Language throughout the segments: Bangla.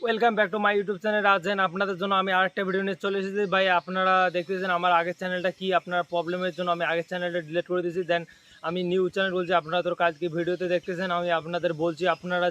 Welcome back to my YouTube channel. Rajen আপনাদের জন্য আমি আরেকটা ভিডিও নিয়ে চলে এসেছি। ভাই আপনারা দেখতেছেন আমার আগের চ্যানেলটা কি আপনার প্রবলেমের জন্য আমি আগের চ্যানেলটা ডিলিট করে দিয়েছি। দেন আমি নিউ চ্যানেল বলছি, আপনারা তো কালকে ভিডিওতে দেখতেছেন। আমি আপনাদের বলছি আপনারা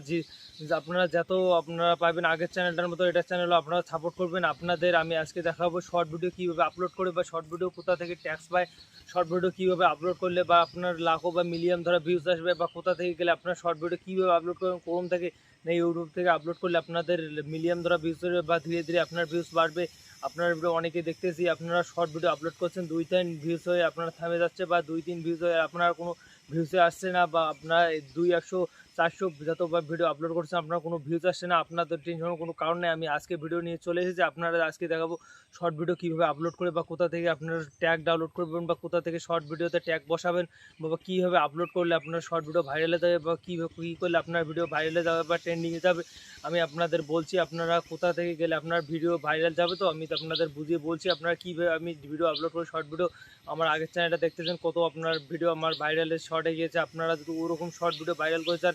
আপনারা যত আপনারা পাবেন আগের চ্যানেলটার মতো এটা চ্যানেলও আপনারা সাপোর্ট করবেন। আপনাদের আমি আজকে দেখাবো শর্ট ভিডিও কীভাবে আপলোড করে বা শর্ট ভিডিও কোথা থেকে ট্যাক্স পায়, শর্ট ভিডিও কীভাবে আপলোড করলে বা আপনার লাখো বা মিলিয়ন ধরা ভিউজ আসবে, বা কোথা থেকে গেলে আপনার শর্ট ভিডিও কীভাবে আপলোড করবেন, কোন থেকে না ইউটিউব থেকে আপলোড করলে আপনাদের মিলিয়ন ধরা ভিউজ হবে বা ধীরে ধীরে আপনার ভিউজ বাড়বে। আপনার ভিডিও অনেকে দেখতেছি আপনারা শর্ট ভিডিও আপলোড করছেন 2-3 ভিউজ হয়ে আপনারা থামে যাচ্ছে, বা 2-3 ভিউজ হয়ে আপনার কোনো ভিউজে আসছে না, বা আপনার 200-100-400 যতবার ভিডিও আপলোড করছেন আপনার কোনো ভিউজ আসছে না। আপনাদের টেনশনের কোনো কারণ নেই। আমি আজকে ভিডিও নিয়ে চলে এসেছি। আপনারা আজকে দেখাবো শর্ট ভিডিও কীভাবে আপলোড করে বা কোথা থেকে আপনারা ট্যাগ ডাউনলোড করবেন বা কোথা থেকে শর্ট ভিডিওতে ট্যাগ বসাবেন, বা কীভাবে আপলোড করলে আপনার শর্ট ভিডিও ভাইরালে যাবে, বা কী করলে আপনার ভিডিও ভাইরালে যাবে বা ট্রেন্ডিংয়ে যাবে। আমি আপনাদের বলছি আপনারা কোথা থেকে গেলে আপনার ভিডিও ভাইরাল যাবে। তো আমি তো আপনাদের বুঝিয়ে বলছি আপনারা কীভাবে আমি ভিডিও আপলোড করি শর্ট ভিডিও। আমার আগের চ্যানেলটা দেখতেছেন কত আপনার ভিডিও আমার ভাইরালের শর্টে গিয়েছে। আপনারা যদি ওরকম শর্ট ভিডিও ভাইরাল করে চান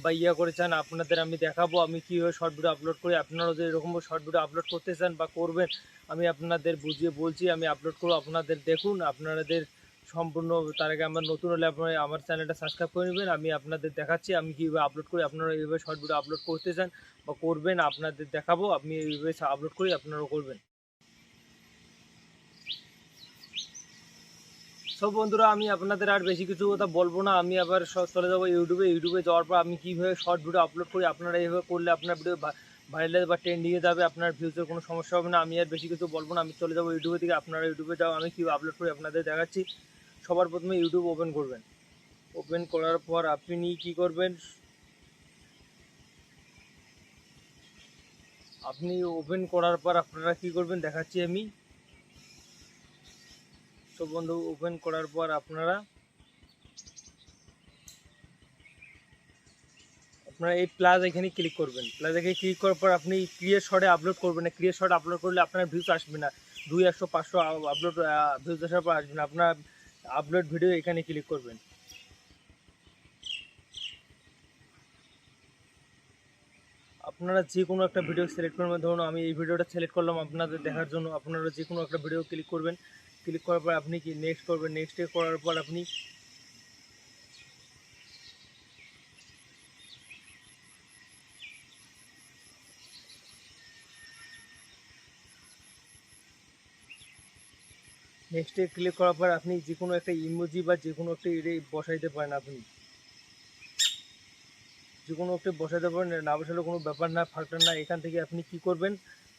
বা করে চান, আপনাদের আমি দেখাবো আমি কীভাবে শর্ট ভিডিও আপলোড করি। আপনারাও যদি এরকম শর্ট ভিডিও আপলোড করতে চান বা করবেন, আমি আপনাদের বুঝিয়ে বলছি। আমি আপলোড করবো, আপনাদের দেখুন। আপনাদের সম্পূর্ণ তার আগে আমার নতুন হলে আপনারা আমার চ্যানেলটা সাবস্ক্রাইব করে নেবেন। আমি আপনাদের দেখাচ্ছি আমি কীভাবে আপলোড করি। আপনারা এইভাবে শর্ট ভিডিও আপলোড করতে চান বা করবেন, আপনাদের দেখাবো আপনি এইভাবে আপলোড করি, আপনারাও করবেন। সব বন্ধুরা, আমি আপনাদের আর বেশি কিছু কথা বলবো না। আমি আবার চলে যাবো ইউটিউবে যাওয়ার পর আমি কীভাবে শর্ট ভিডিও আপলোড করি। আপনারা এইভাবে করলে আপনার ভিডিও ভাইরাল বা ট্রেন্ডিংয়ে যাবে, আপনার ভিউজের কোনো সমস্যা হবে না। আমি আর বেশি কিছু বলবো না, আমি চলে যাবো ইউটিউবে থেকে। আপনারা ইউটিউবে যাও, আমি কীভাবে আপলোড করি আপনাদের দেখাচ্ছি। সবার প্রথমে ইউটিউব ওপেন করবেন। ওপেন করার পর আপনি কী করবেন, আপনি ওপেন করার পর আপনারা কী করবেন দেখাচ্ছি আমি। তো বন্ধু, ওপেন করার পর আপনারা এই প্লাস এখানে ক্লিক করবেন। প্লাস এখানে ক্লিক করার পর আপনি ক্রিয়েট শর্টে আপলোড করবেন না। ক্রিয়েট শর্ট আপলোড করলে আপনার ভিউজ আসবে না। 200-500 আপলোড ভিউজ আসার পর আসবে না। আপনার আপলোড ভিডিও এখানে ক্লিক করবেন। আপনারা যে কোনো একটা ভিডিও সিলেক্ট করবেন। ধরুন আমি এই ভিডিওটা সিলেক্ট করলাম আপনাদের দেখার জন্য। আপনারা যে কোনো একটা ভিডিও ক্লিক করবেন। ক্লিক করার পর আপনি কি নেক্সট করবেন। নেক্সটে করার পর আপনি নেক্সটে ক্লিক করার পর আপনি যে কোনো একটা ইমোজি বা যে কোনো একটা বসাইতে পারেন। আপনি যে কোনো একটা বসাতে পারেন, না বসালে কোনো ব্যাপার না, ফাঁকটা না। এখান থেকে আপনি কি করবেন,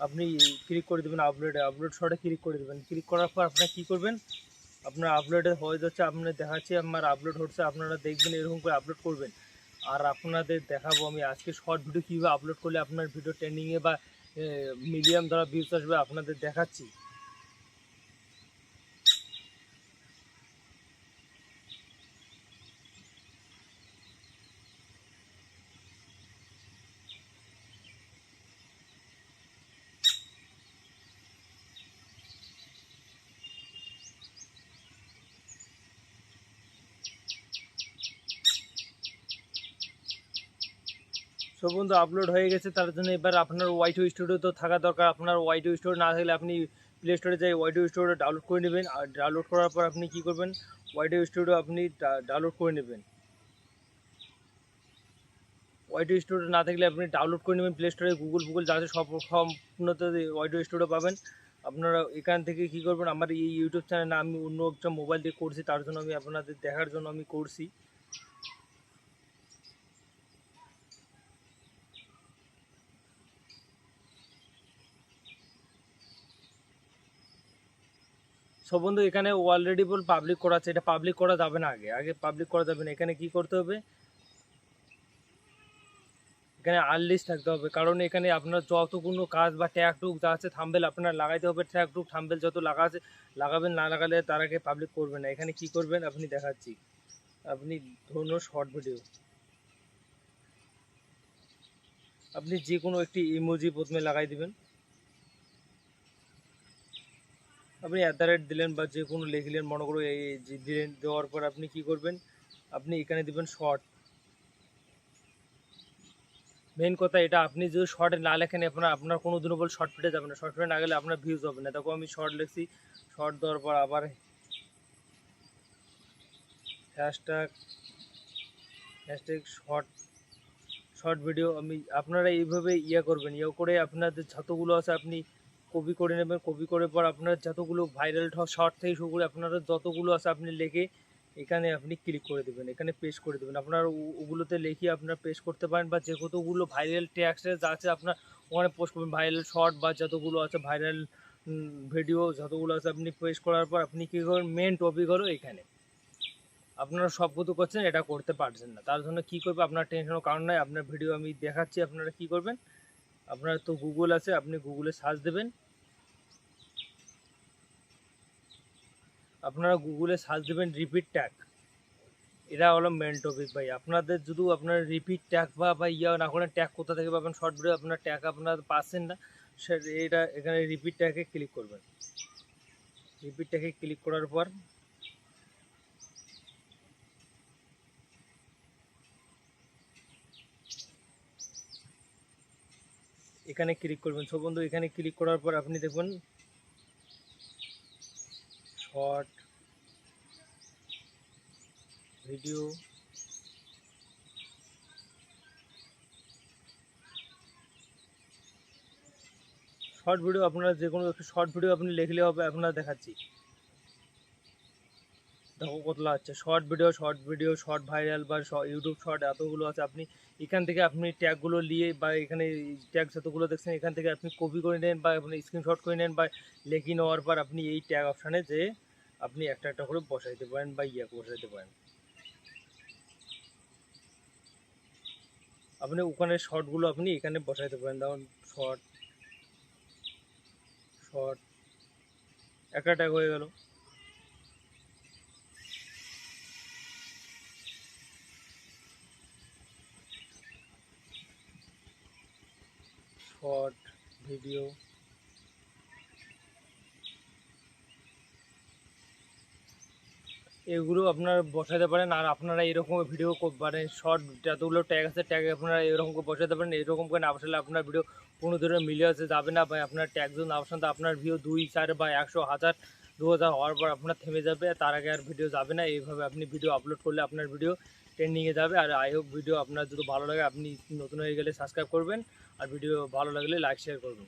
আপনি ক্লিক করে দেবেন আপলোড শর্টে ক্লিক করে দেবেন। ক্লিক করার পর আপনারা কী করবেন, আপনার আপলোডে হয়ে যাচ্ছে। আপনার দেখাচ্ছে আমার আপলোড হচ্ছে, আপনারা দেখবেন এরকম করে আপলোড করবেন। আর আপনাদের দেখাবো আমি আজকে শর্ট ভিডিও কীভাবে আপলোড করলে আপনার ভিডিও ট্রেন্ডিংয়ে বা মিলিয়ন দ্বারা ভিউজ আসবে, আপনাদের দেখাচ্ছি। সব বন্ধু আপলোড হয়ে গেছে। তার জন্য এবার আপনার ওয়াইটু স্টুডিও তো থাকা দরকার। আপনার ওয়াইটু স্টুডিও না থাকলে আপনি প্লে স্টোরে যাই ওয়াইটু স্টুডিও ডাউনলোড করে নেবেন। আর ডাউনলোড করার পর আপনি কী করবেন, ওয়াইটু স্টুডিও আপনি ডাউনলোড করে নেবেন। ওয়াইটু স্টুডিও না থাকলে আপনি ডাউনলোড করে নেবেন প্লে স্টোরে। গুগল যা আছে সব সম্পূর্ণতে ওয়াইটু স্টুডিও পাবেন। আপনারা এখান থেকে কী করবেন, আমার এই ইউটিউব চ্যানেল আমি অন্য একটা মোবাইল দিয়ে করছি, তার জন্য আমি আপনাদের দেখার জন্য আমি করছি। সব বন্ধু, এখানে অলরেডি পাবলিক করা আছে, এটা পাবলিক করা যাবে না। আগে পাবলিক করা যাবে না। এখানে কি করতে হবে, এখানে আনলিস্ট থাকতে হবে। কারণ এখানে আপনার যতগুলো কাজ বা ট্যাগ টুক যা আছে থাম্বেল আপনার লাগাইতে হবে। ট্যাগ টুক থাম্বেল যত লাগা আছে লাগাবেন, না লাগালে তার আগে পাবলিক করবেন না। এখানে কি করবেন আপনি দেখাচ্ছি। আপনি ধরুন শর্ট ভিডিও, আপনি যে কোনো একটি ইমোজি প্রথমে লাগাই দিবেন। আপনি দিলেন বা যে কোনো লিখলেন, মনে করো এই দিলেন। দেওয়ার পর আপনি কি করবেন, আপনি এখানে দিবেন শর্ট। মেন কথা এটা, আপনি যদি শর্টে না লেখেন আপনার কোনো দিনও বলে শর্ট ফিটে যাবে না, শর্ট ফিটে না গেলে আপনার ভিউজ হবে না। দেখো আমি শর্ট লিখছি, শর্ট দেওয়ার পর আবার হ্যাশট্যাগ শর্ট শর্ট ভিডিও। আপনারা এইভাবে করবেন, করে আপনাদের যতগুলো আছে আপনি কপি করে নেবেন। কপি করে পর আপনার যতগুলো ভাইরাল শর্ট থেকে শুরু করে আপনারা যতগুলো আছে আপনি লিখে এখানে আপনি ক্লিক করে দেবেন, এখানে পেস্ট করে দেবেন। আপনার ওগুলোতে লিখিয়ে আপনারা পেস্ট করতে পারেন, বা যে কতগুলো ভাইরাল ট্যাক্সে যা আছে আপনার ওখানে পোস্ট করবেন। ভাইরাল শর্ট বা যতগুলো আছে ভাইরাল ভিডিও যতগুলো আছে আপনি পেস্ট করার পর আপনি কী করবেন, মেন টপিক হলো এখানে। আপনারা সব কিছু করছেন, এটা করতে পারছেন না, তার জন্য কী করবে, আপনার টেনশনের কারণ নয়। আপনার ভিডিও আমি দেখাচ্ছি, আপনারা কী করবেন। আপনার তো গুগল আছে, আপনি গুগলে সার্চ দেবেন। আপনারা গুগলে সার্চ দেবেন রিপিট ট্যাগ। এটা হলো মেন টপিক ভাই। আপনাদের যদি আপনার রিপিট ট্যাগ বা না করেন, ট্যাগ কোথা থেকে পাবেন, শর্ট ভিডিও আপনার ট্যাগ আপনার পাচ্ছেন না, এটা এখানে রিপিট ট্যাগে ক্লিক করবেন। রিপিট ট্যাগে ক্লিক করার পর এখানে ক্লিক করবেন। সো বন্ধু, এখানে ক্লিক করার পর আপনি দেখবেন শর্ট ভিডিও, শর্ট ভিডিও আপনারা যে কোনো একটু শর্ট ভিডিও আপনি লিখলে হবে। আপনারা দেখাচ্ছি, দেখো কতলা আছে শর্ট ভিডিও, শর্ট ভাইরাল বা ইউটিউব শর্ট এতগুলো আছে। আপনি এখান থেকে আপনি ট্যাগগুলো নিয়ে বা এখানে ট্যাগ যতগুলো দেখছেন এখান থেকে আপনি কপি করে নেন বা আপনি স্ক্রিনশট করে নেন, বা লিখে নেওয়ার পর আপনি এই ট্যাগ অপশানে যে আপনি একটা একটা করে বসাইতে পারেন বা বসাইতে পারেন। আপনি ওখানে শর্টগুলো আপনি এখানে বসাইতে পারেন। যেমন শর্ট শর্ট একটা ট্যাগ হয়ে গেল। শর্ট ভিডিও, এগুলো আপনারা বসাতে পারেন। আর আপনারা এরকম ভিডিও মানে শর্ট যতগুলো ট্যাগ আছে ট্যাগ আপনারা এরকম করে বসাতে পারেন। এরকম করে না বসালে আপনার ভিডিও কোনো ধরনের মিলিয়ে যাবে না, বা আপনার ট্যাগ যদি না বসান আপনার ভিডিও 2, 4 বা 100, 1000, 2000 হওয়ার পর আপনার থেমে যাবে, তার আগে আর ভিডিও যাবে না। এইভাবে আপনি ভিডিও আপলোড করলে আপনার ভিডিও ট্রেন্ডিংয়ে যাবে। আর আই হোপ ভিডিও আপনার যদি ভালো লাগে, আপনি নতুন হয়ে গেলে সাবস্ক্রাইব করবেন, আর ভিডিও ভালো লাগলে লাইক শেয়ার করবেন।